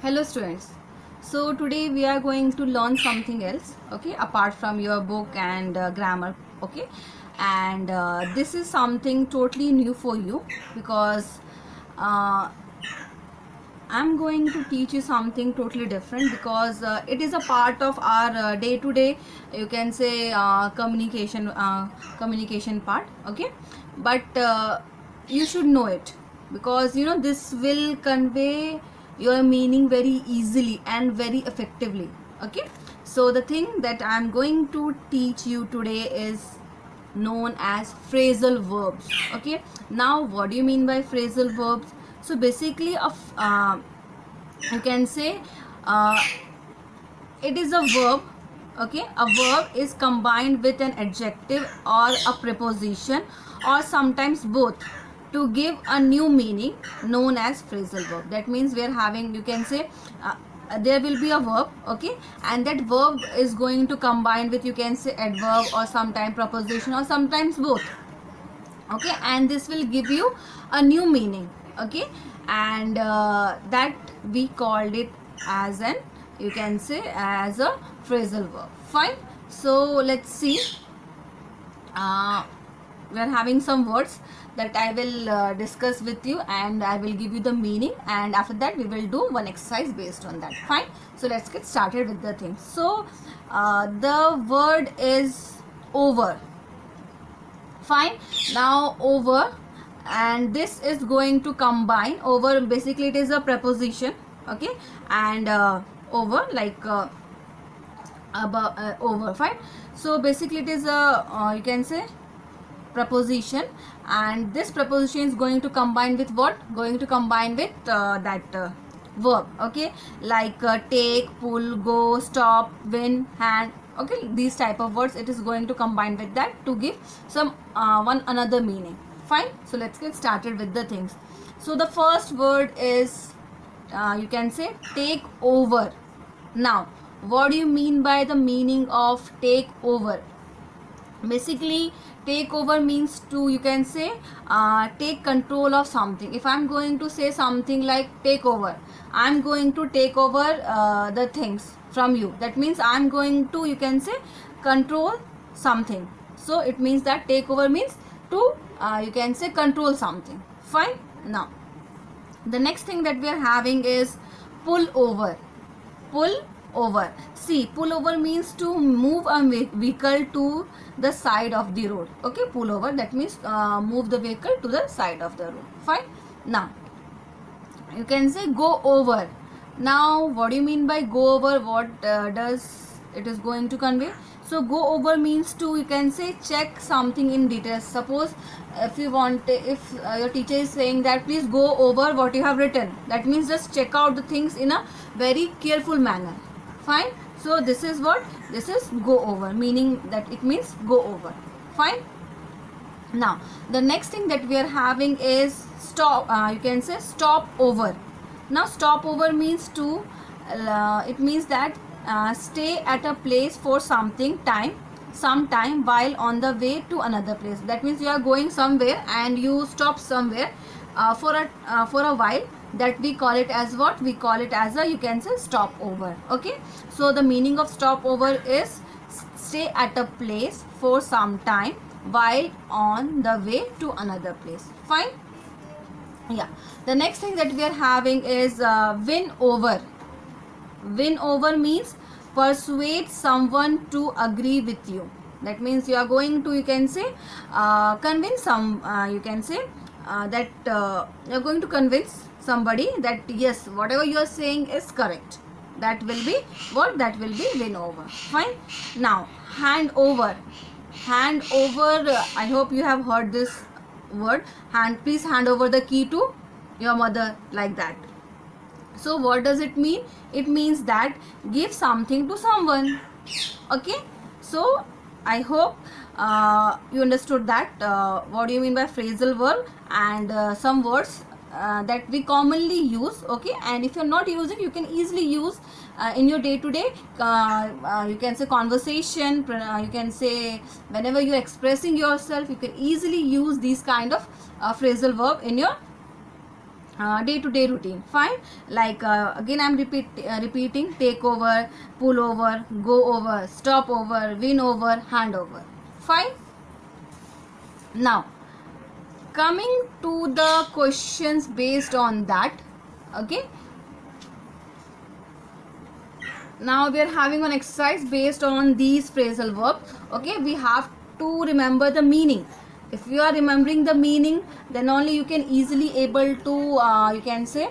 Hello students. So today we are going to learn something else, okay, apart from your book and grammar, okay. And this is something totally new for you because uh, I'm going to teach you something totally different because it is a part of our day-to-day, you can say communication part, okay. But you should know it because this will convey your meaning very easily and very effectively, okay. So the thing that I'm going to teach you today is known as phrasal verbs, okay. Now what do you mean by phrasal verbs? So basically you can say uh, it is a verb, okay. A verb is combined with an adjective or a preposition or sometimes both to give a new meaning known as phrasal verb. That means we are having, you can say there will be a verb, okay, and that verb is going to combine with, you can say, adverb or sometimes preposition or sometimes both, okay, and this will give you a new meaning, okay. And that we called it as an, you can say, as a phrasal verb. Fine. So let's see. We are having some words that I will discuss with you and I will give you the meaning, and after that we will do one exercise based on that. Fine. So let's get started with the things. So the word is over. Fine. Now over, and this is going to combine. Over, basically it is a preposition, okay, and over, like above, over. Fine. So basically it is a you can say preposition, and this preposition is going to combine with what? Going to combine with that verb, okay, like take, pull, go, stop, win, hand, okay. These type of words it is going to combine with that to give some one another meaning. Fine. So let's get started with the things. So the first word is you can say take over. Now what do you mean by the meaning of take over? Basically take over means to, you can say, take control of something. If I'm going to say something like take over, I'm going to take over the things from you. That means I'm going to, you can say, control something. So it means that take over means to you can say control something. Fine. Now the next thing that we are having is pull over. Pull over. See, pull over means to move a vehicle to the side of the road, okay. Pull over, that means move the vehicle to the side of the road. Fine. Now you can say go over. Now what do you mean by go over? What does it is going to convey? So go over means to, you can say, check something in details. Suppose if you want, if your teacher is saying that please go over what you have written, that means just check out the things in a very careful manner. Fine. So this is what? This is go over, meaning that it means go over. Fine. Now the next thing that we are having is stop. You can say stop over. Now stop over means to it means that stay at a place for some time while on the way to another place. That means you are going somewhere and you stop somewhere for a while. That we call it as what? We call it as a, you can say, stop over, okay. So the meaning of stop over is stay at a place for some time while on the way to another place. Fine. Yeah. The next thing that we are having is win over. Win over means persuade someone to agree with you. That means you are going to, you can say, convince some, you can say that you are going to convince somebody that yes, whatever you are saying is correct. That will be what? That will be win over. Fine. Now hand over. Hand over, I hope you have heard this word. Hand, please hand over the key to your mother, like that. So what does it mean? It means that give something to someone, okay. So I hope you understood that what do you mean by phrasal verb and some words that we commonly use, okay. And if you're not using, you can easily use in your day-to-day you can say conversation, you can say whenever you're expressing yourself, you can easily use these kind of phrasal verb in your day-to-day routine. Fine. Like again I'm repeating: take over, pull over, go over, stop over, win over, hand over. Fine. Now coming to the questions based on that. Okay, now we are having an exercise based on these phrasal verbs. Okay, we have to remember the meaning. If you are remembering the meaning, then only you can easily able to you can say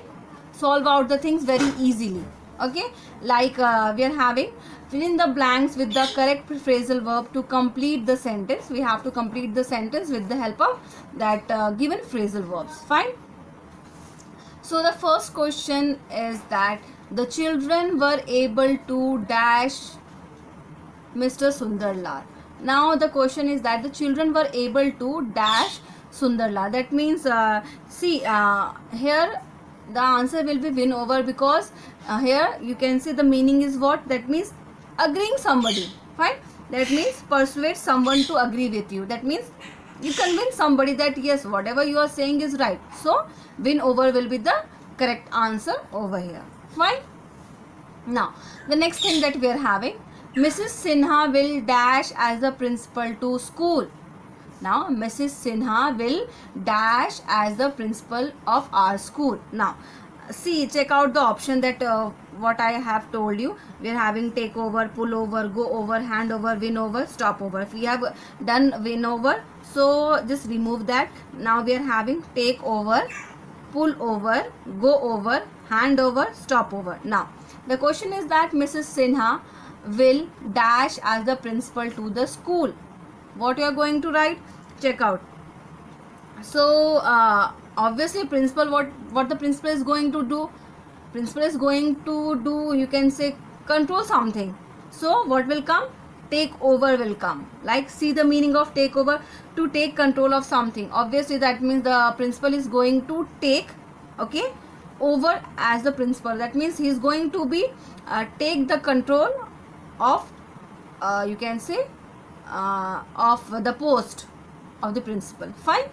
solve out the things very easily. Okay, like we are having fill in the blanks with the correct phrasal verb to complete the sentence. We have to complete the sentence with the help of that given phrasal verbs. Fine. So the first question is that the children were able to dash Mr. Sundarlal. Now the question is that the children were able to dash Sundarlal. That means here the answer will be win over, because here you can see the meaning is what? That means agreeing somebody. Fine. That means persuade someone to agree with you. That means you convince somebody that yes, whatever you are saying is right. So win over will be the correct answer over here. Fine. Now the next thing that we are having, Mrs. Sinha will dash as a principal to school. Now Mrs. Sinha will dash as the principal of our school. Now see, check out the option that what I have told you. We are having take over, pull over, go over, hand over, win over, stop over. If we have done win over, so just remove that. Now we are having take over, pull over, go over, hand over, stop over. Now the question is that Mrs. Sinha will dash as the principal to the school. What you are going to write? Check out. So obviously principal, what the principal is going to do? Principal is going to do, you can say, control something. So what will come? Take over will come. Like see the meaning of take over: to take control of something. Obviously that means the principal is going to take, okay, over as the principal. That means he is going to be take the control of you can say of the post of the principal. Fine.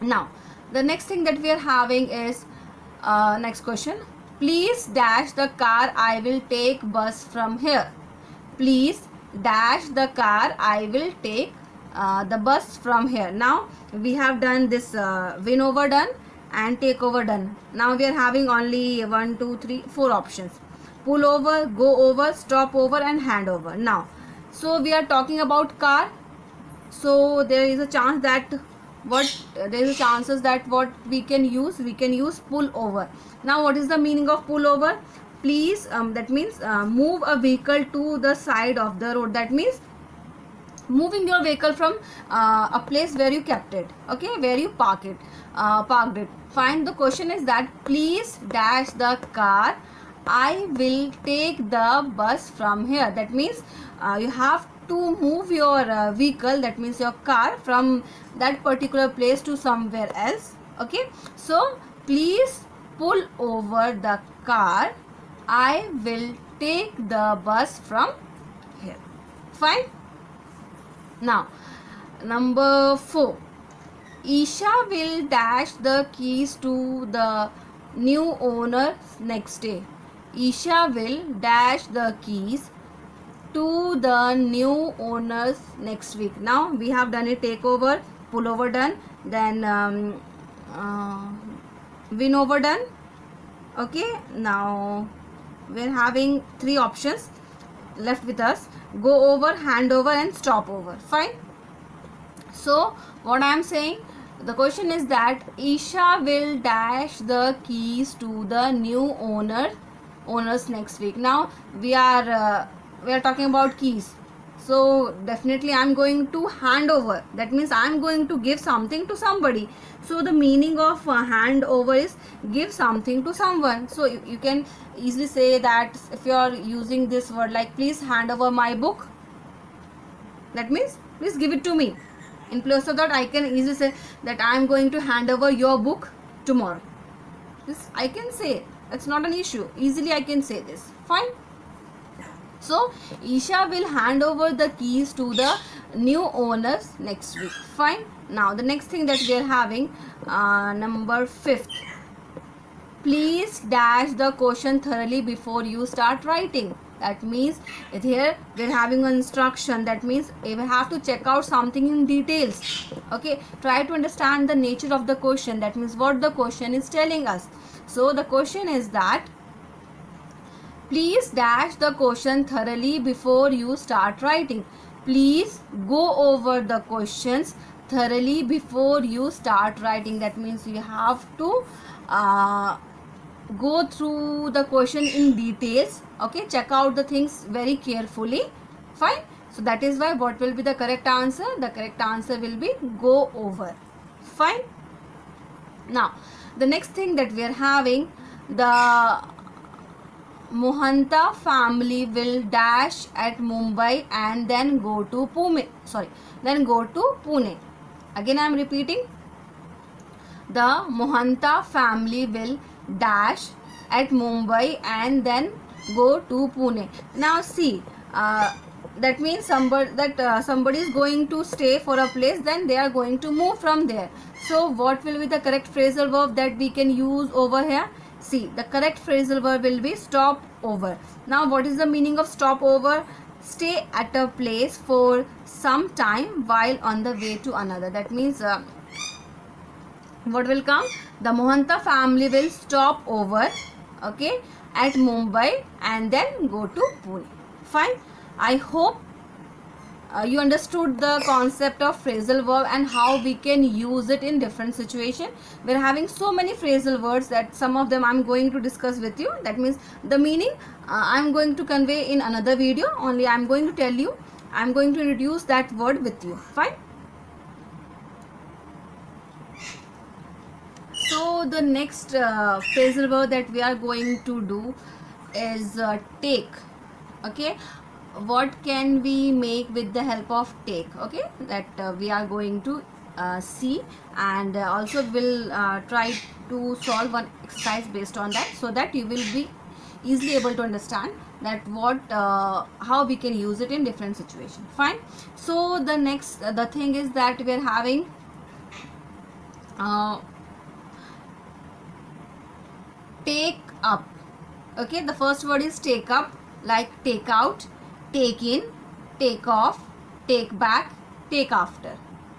Now the next thing that we are having is next question: please dash the car, I will take bus from here. Please dash the car, I will take the bus from here. Now we have done this win over done and take over done. Now we are having only 1 2 3 4 options: pull over, go over, stop over, and hand over. Now so we are talking about car, so there is a chance that what we can use pull over. Now what is the meaning of pull over? Please that means move a vehicle to the side of the road. That means moving your vehicle from a place where you kept it, okay, where you parked it. Fine. The question is that please dash the car, I will take the bus from here. That means you have to move your vehicle, that means your car, from that particular place to somewhere else. Okay, so please pull over the car, I will take the bus from here. Fine. Now number 4, Isha will dash the keys to the new owner next day. Isha will dash the keys to the new owners next week. Now we have done a takeover, pull over done, then win over done. Okay, now we're having 3 options left with us: go over, hand over, and stop over. Fine. So what I am saying, the question is that Isha will dash the keys to the new owners next week. Now we are talking about keys, so definitely I am going to hand over. That means I am going to give something to somebody. So the meaning of hand over is give something to someone. So you can easily say that if you are using this word like please hand over my book, that means please give it to me. In place of that, I can easily say that I am going to hand over your book tomorrow. This I can say. It's not an issue. Easily I can say this. Fine. So Isha will hand over the keys to the new owners next week. Fine. Now the next thing that we are having, number 5th. please dash the question thoroughly before you start writing. That means here we're having an instruction. That means we have to check out something in details. Okay, try to understand the nature of the question. That means what the question is telling us. So the question is that please dash the question thoroughly before you start writing. Please go over the questions thoroughly before you start writing. That means you have to go through the question in details. Okay, check out the things very carefully. Fine. So that is why what will be the correct answer? The correct answer will be go over. Fine. Now the next thing that we are having, the Mohanta family will dash at Mumbai and then go to Pune. Then go to Pune. Again I am repeating. The Mohanta family will dash at Mumbai and then go to Pune. Now see, that means somebody is going to stay for a place, then they are going to move from there. So what will be the correct phrasal verb that we can use over here? See, the correct phrasal verb will be stop over. Now what is the meaning of stop over? Stay at a place for some time while on the way to another. That means what will come? The Mohanta family will stop over, okay, at Mumbai and then go to Pune. Fine. I hope you understood the concept of phrasal verb and how we can use it in different situations. We're having so many phrasal words that some of them I'm going to discuss with you. That means the meaning I'm going to convey in another video. Only I'm going to tell you, I'm going to introduce that word with you. Fine. So the next phrasal verb that we are going to do is take. Okay, what can we make with the help of take? Okay, that we are going to see, and also will try to solve one exercise based on that, so that you will be easily able to understand that what how we can use it in different situations. Fine. So the next the thing is that we are having take up. Okay, the first word is take up, like take out, take in, take off, take back, take after.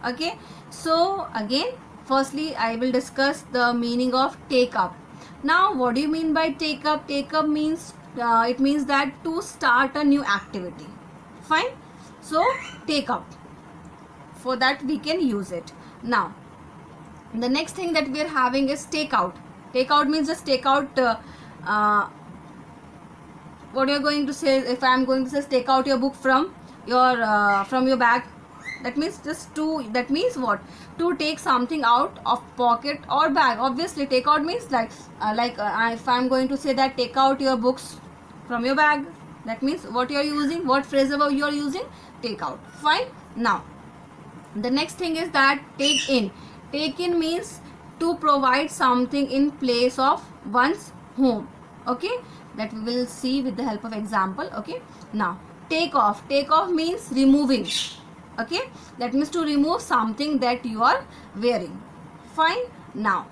Okay, so again firstly I will discuss the meaning of take up. Now what do you mean by take up? Take up means it means that to start a new activity. Fine. So take up, for that we can use it. Now the next thing that we are having is take out. Take out means just take out what you are going to say. If I am going to say take out your book from your bag, that means just to, that means what? To take something out of pocket or bag. Obviously take out means like if I am going to say that take out your books from your bag, that means what you are using, what phrasal verb you are using? Take out. Fine. Now the next thing is that take in. Take in means to provide something in place of one's home. Okay, that we will see with the help of example. Okay, now take off. Take off means removing. Okay, that means to remove something that you are wearing. Fine. Now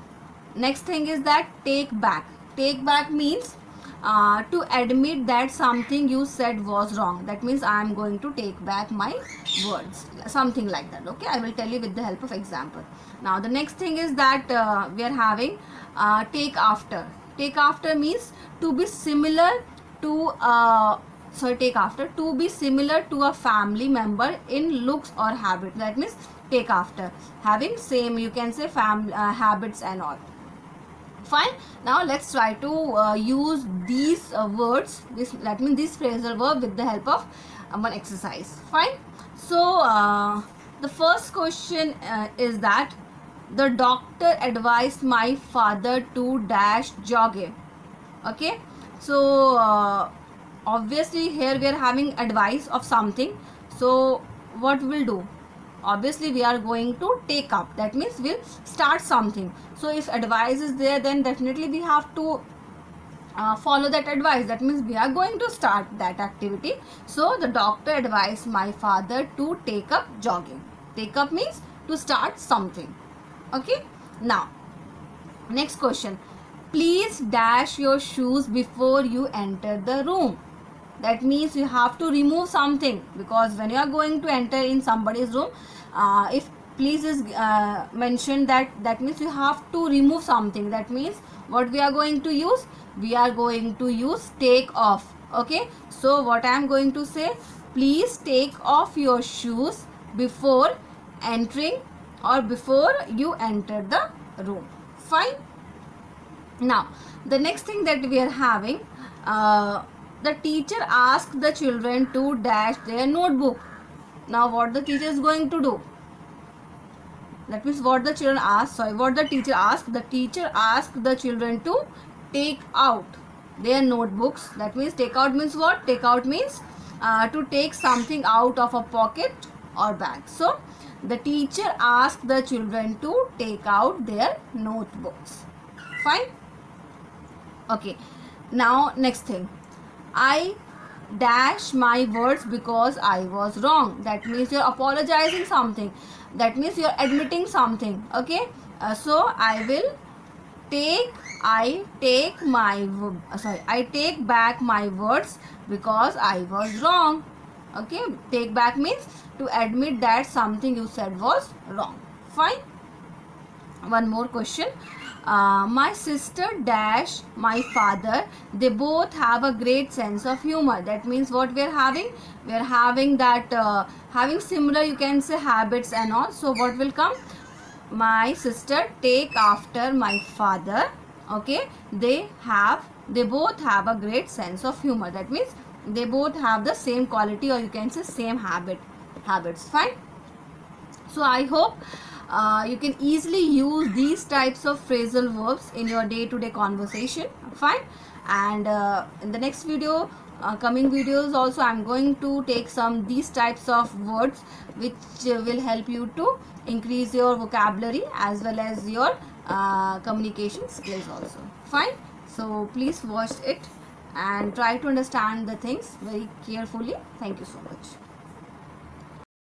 next thing is that take back. Take back means to admit that something you said was wrong. That means I am going to take back my words, something like that. Okay, I will tell you with the help of example. Now the next thing is that we are having take after. Take after means to be similar to take after, to be similar to a family member in looks or habit. That means take after, having same, you can say, habits and all. Fine. Now let's try to use these words, that means this phrasal verb, with the help of one exercise. Fine. So the first question is that the doctor advised my father to dash jogging. Okay, so obviously here we are having advice of something. So what we'll do? Obviously we are going to take up, that means we'll start something. So if advice is there, then definitely we have to follow that advice. That means we are going to start that activity. So the doctor advised my father to take up jogging. Take up means to start something. Okay, now next question. please dash your shoes before you enter the room. That means you have to remove something, because when you are going to enter in somebody's room, if please is mentioned, that means you have to remove something. That means what we are going to use? We are going to use take off. Okay, so what I am going to say, please take off your shoes before entering or before you enter the room. Fine. Now the next thing that we are having, the teacher asked the children to dash their notebook. Now what the teacher is going to do? That means what the children asked, what the teacher asked, the teacher asked the children to take out their notebooks. That means take out means what? Take out means to take something out of a pocket or bag. So the teacher asked the children to take out their notebooks. Fine. Okay, now next thing, I dash my words because I was wrong. That means you're apologizing something. That means you're admitting something. Okay, so I take back my words because I was wrong. Okay, take back means to admit that something you said was wrong. Fine. One more question. My sister dash my father, they both have a great sense of humor. That means what we are having? We are having that having similar, you can say, habits and all. So what will come? My sister take after my father. Okay, they both have a great sense of humor. That means they both have the same quality, or you can say same habits. Fine. So I hope you can easily use these types of phrasal verbs in your day-to-day conversation. Fine. And in the next video, coming videos also, I'm going to take some these types of words which will help you to increase your vocabulary as well as your communication skills also. Fine. So please watch it and try to understand the things very carefully. Thank you so much.